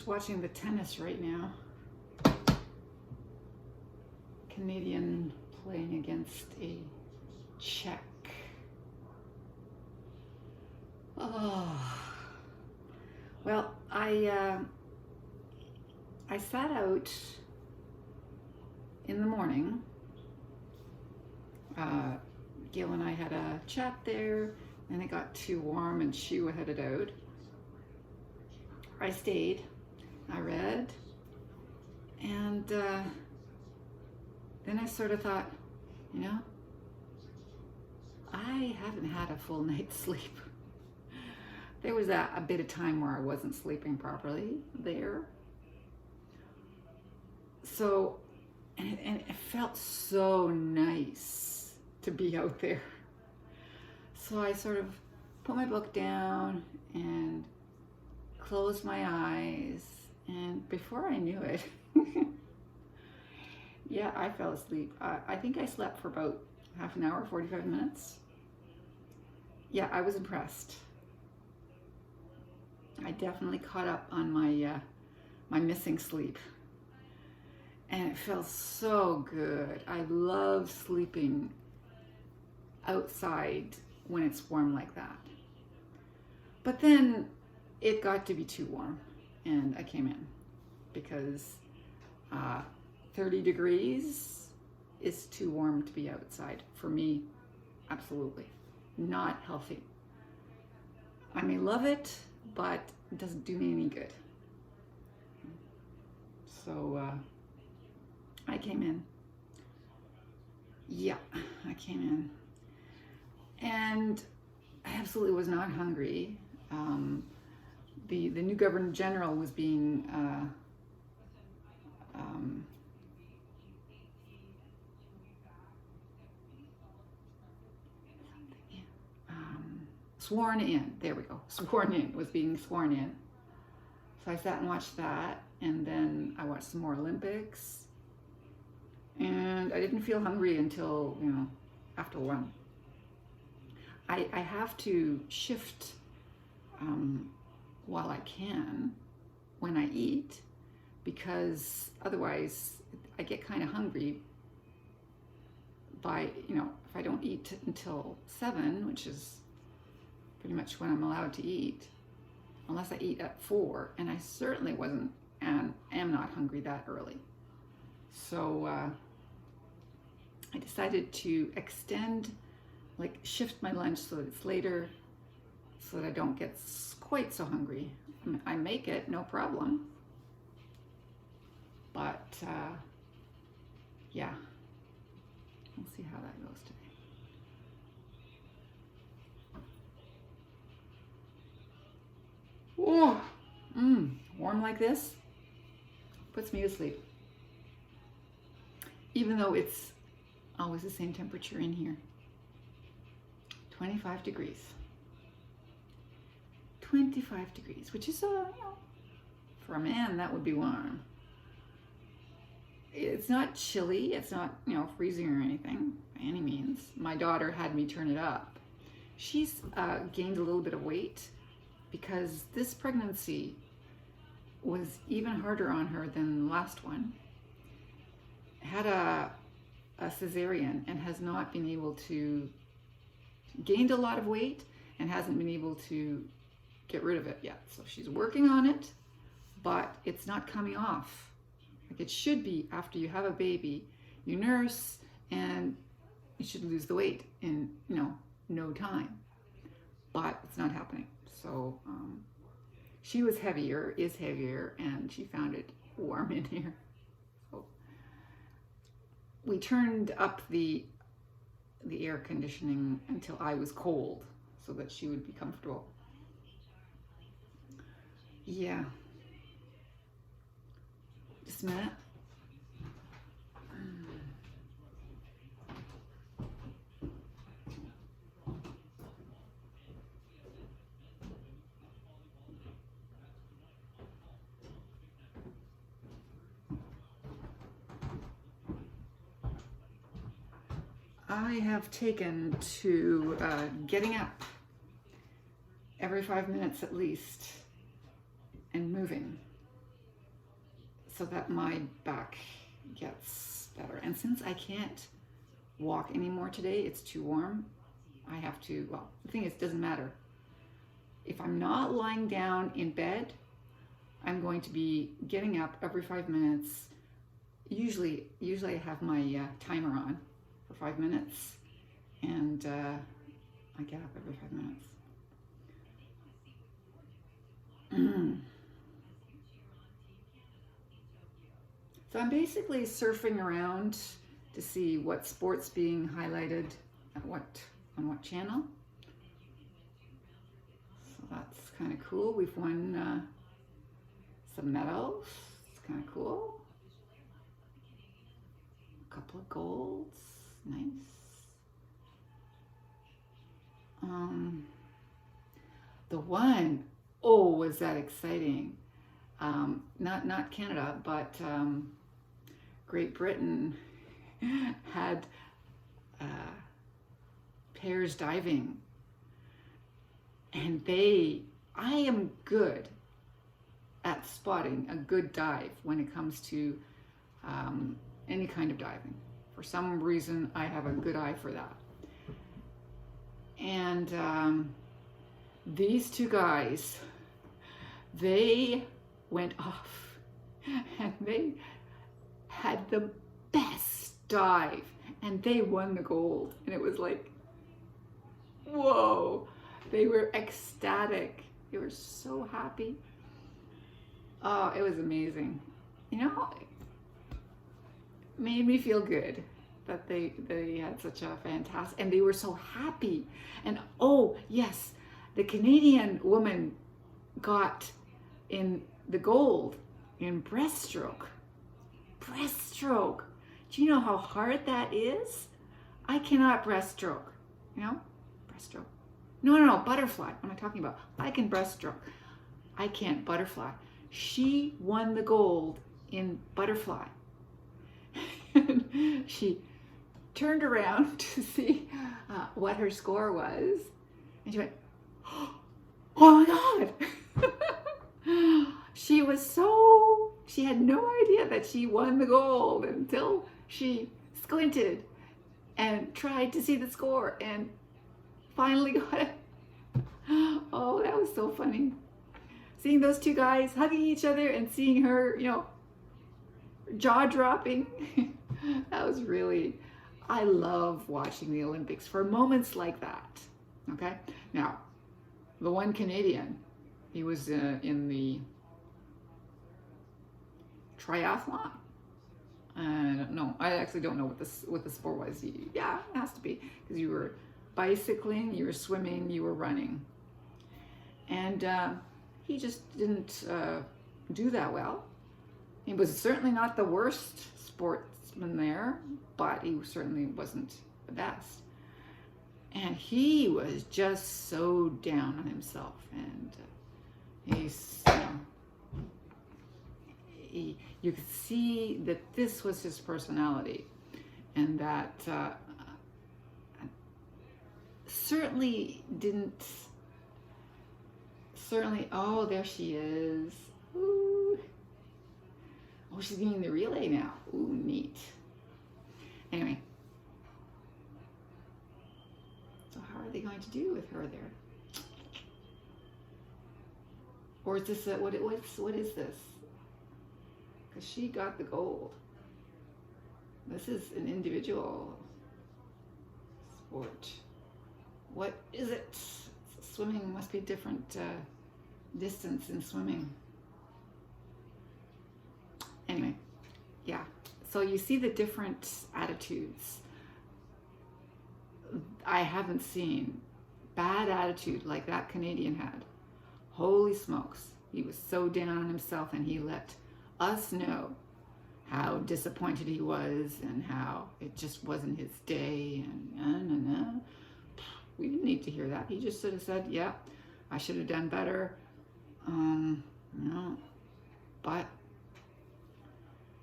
just watching the tennis right now. Canadian playing against a Czech. Oh, well, I sat out in the morning. Gail and I had a chat there, and it got too warm, and she headed out. I stayed. I read, and then I sort of thought, you know, I haven't had a full night's sleep. There was a bit of time where I wasn't sleeping properly there. So, and it felt so nice to be out there. So I sort of put my book down and closed my eyes, and before I knew it, yeah, I fell asleep. I think I slept for about half an hour, 45 minutes. Yeah, I was impressed. I definitely caught up on my my missing sleep, and it felt so good. I love sleeping outside when it's warm like that. But then it got to be too warm, and I came in because 30 degrees is too warm to be outside for me. Absolutely not healthy. I may love it, but it doesn't do me any good. So I came in. Yeah, I came in, and I absolutely was not hungry. The new Governor General was being sworn in. There we go. Sworn in. Was being sworn in. So I sat and watched that, and then I watched some more Olympics, and I didn't feel hungry until, you know, after one. I have to shift while I can when I eat, because otherwise I get kind of hungry by, you know, if I don't eat until 7, which is pretty much when I'm allowed to eat, unless I eat at 4, and I certainly wasn't and am not hungry that early. So I decided to extend, like shift my lunch so that it's later, so that I don't get quite so hungry. I make it, no problem. But yeah, we'll see how that goes today. Oh, warm like this puts me to sleep. Even though it's always the same temperature in here. 25 degrees. 25 degrees, which is, you know, for a man, that would be warm. It's not chilly. It's not, you know, freezing or anything by any means. My daughter had me turn it up. She's gained a little bit of weight because this pregnancy was even harder on her than the last one. Had a cesarean and has not been able to, gained a lot of weight and hasn't been able to get rid of it yet. So she's working on it, but it's not coming off. Like it should be after you have a baby, you nurse and you should lose the weight in, you know, no time. But it's not happening. So she was heavier, is heavier, and she found it warm in here. So we turned up the air conditioning until I was cold so that she would be comfortable. Yeah. Just a minute. I have taken to getting up every 5 minutes at least and moving. so that my back gets better. And since I can't walk anymore today, it's too warm, I have to, well, the thing is, it doesn't matter. If I'm not lying down in bed, I'm going to be getting up every 5 minutes. Usually I have my timer on for 5 minutes, and I get up every 5 minutes. So I'm basically surfing around to see what sport's being highlighted on what channel. So that's kind of cool. We've won some medals. It's kind of cool. A couple of golds. Nice. The one, oh, was that exciting. Not Canada, but Great Britain had pairs diving, and I am good at spotting a good dive when it comes to any kind of diving. For some reason, I have a good eye for that. And these two guys, they went off, and they had the best dive, and they won the gold. And it was like, whoa, they were ecstatic. They were so happy. Oh, it was amazing. You know, it made me feel good that they had such a fantastic, and they were so happy. And oh yes, the Canadian woman got in the gold in breaststroke. Breaststroke. Do you know how hard that is? I cannot breaststroke. You know? Breaststroke. No, butterfly. What am I talking about? I can breaststroke. I can't butterfly. She won the gold in butterfly. She turned around to see what her score was, and she went, oh my God. She had no idea that she won the gold until she squinted and tried to see the score and finally got it. Oh, that was so funny. Seeing those two guys hugging each other and seeing her, you know, jaw dropping. That was really, I love watching the Olympics for moments like that. Okay. Now, the one Canadian, he was in the triathlon. I don't know. I actually don't know what the sport was. Yeah, it has to be, because you were bicycling, you were swimming, you were running, and he just didn't do that well. He was certainly not the worst sportsman there, but he certainly wasn't the best. And he was just so down on himself, and he's, you could see that this was his personality, and that certainly, oh, there she is. Ooh. Oh, she's getting the relay now. Ooh, neat. Anyway. So how are they going to do with her there? Or is this what is this? Because she got the gold. This is an individual sport. What is it? Swimming must be different distance in swimming. Anyway, yeah. So you see the different attitudes. I haven't seen bad attitude like that Canadian had. Holy smokes. He was so down on himself, and he let us know how disappointed he was and how it just wasn't his day, and we didn't need to hear that. He just sort of said, yeah, I should have done better. But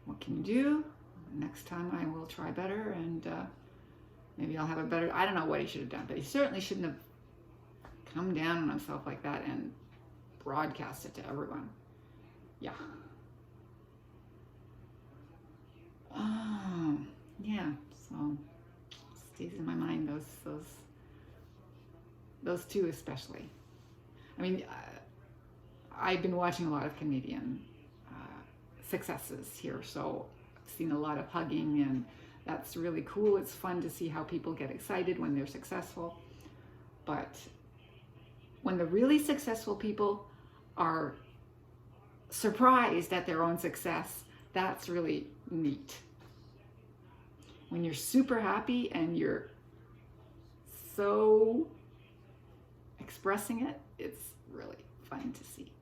what can you do? Next time I will try better, and maybe I'll have a better, I don't know what he should have done, but he certainly shouldn't have come down on himself like that and broadcast it to everyone. Yeah. Stays in my mind, those two especially. I mean, I've been watching a lot of Canadian successes here, so I've seen a lot of hugging, and that's really cool. It's fun to see how people get excited when they're successful. But when the really successful people are surprised at their own success, that's really neat. When you're super happy and you're so expressing it, it's really fun to see.